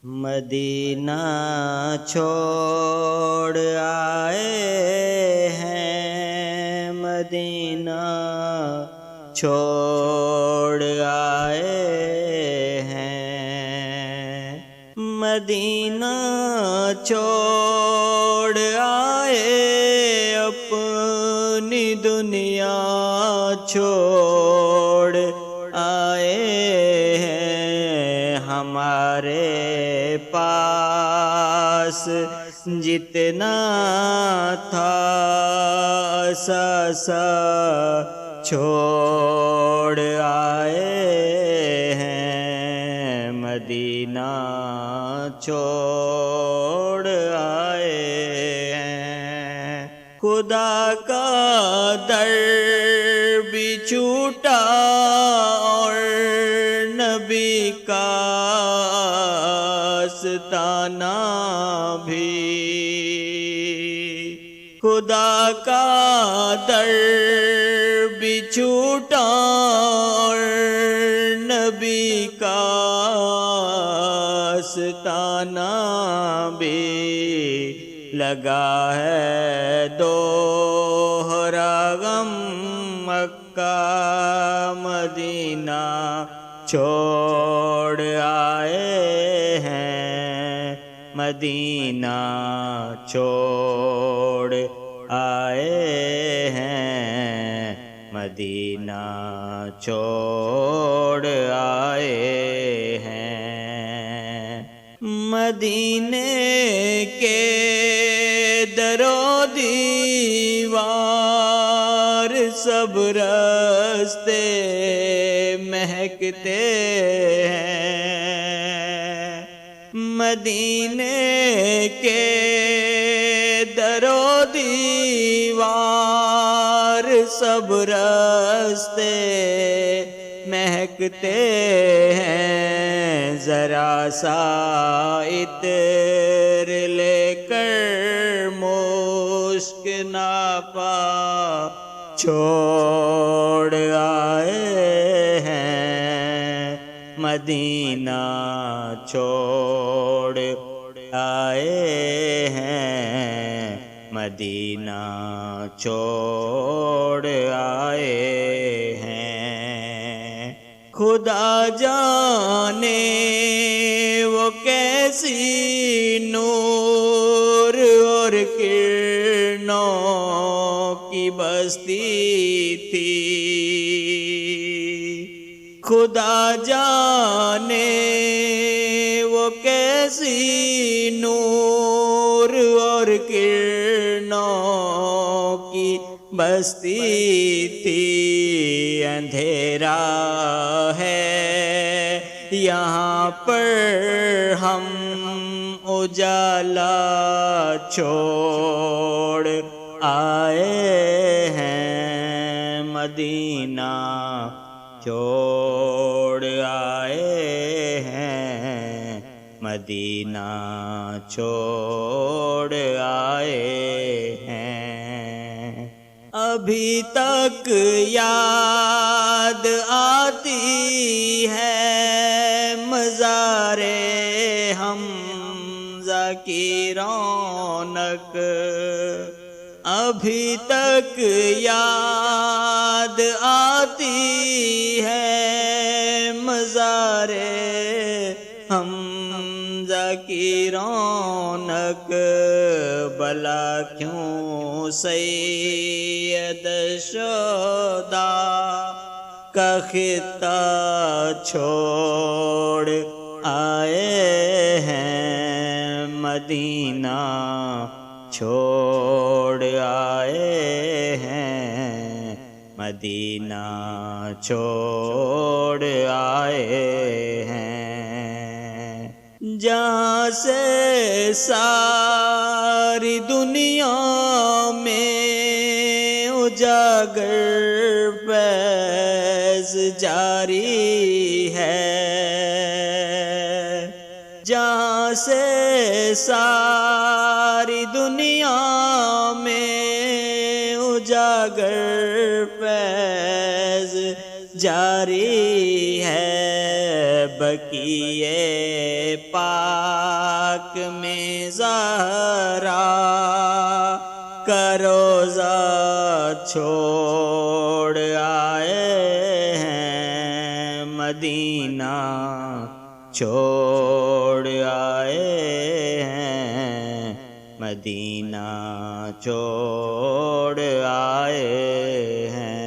مدینہ چھوڑ آئے ہیں، مدینہ چھوڑ آئے ہیں، مدینہ چھوڑ آئے، اپنی دنیا چھوڑ آئے ہیں۔ ہمارے پاس جتنا تھا سا چھوڑ آئے ہیں، مدینہ چھوڑ آئے ہیں۔ خدا کا در بھی چھوٹا اور نبی کا آستانہ بھی، خدا کا در بھی چھوٹا اور نبی کا آستانہ بھی، لگا ہے دوہرا غم مکہ مدینہ چھوڑ آئے ہیں، مدینہ چھوڑ آئے ہیں، مدینہ چھوڑ آئے ہیں۔ مدینے کے در و دیوار سب رستے مہکتے ہیں، مدینے کے در و دیوار سب رستے مہکتے ہیں، ذرا سا عطر لے کر مشک ناپا چھوڑ آئے ہیں، مدینہ چھوڑ آئے ہیں، مدینہ چھوڑ آئے ہیں۔ خدا جانے وہ کیسی نور اور کرنوں کی بستی تھی، خدا جانے وہ کیسی نور اور کرنوں کی بستی تھی۔ اندھیرا ہے یہاں پر ہم اجالا چھوڑ آئے ہیں، مدینہ چھوڑ آئے ہیں، مدینہ چھوڑ آئے ہیں۔ ابھی تک یاد آتی ہے مزار حمزہ کی رونق، ابھی تک یاد آتی ہے مزار حمزہ کی رونق، بلا کیوں سید شہداء کا خطہ چھوڑ آئے ہیں، مدینہ چھوڑ آئے ہیں، مدینہ چھوڑ آئے ہیں۔ جہاں سے ساری دنیا میں اجاگر فیض جاری ہے، جہاں سے ساری دنیا میں اجاگر فیض جاری ہے، بقیع پاک میں زہرا کا روضہ چھوڑ آئے ہیں، مدینہ چھوڑ آئے ہیں، مدینہ چھوڑ آئے ہیں۔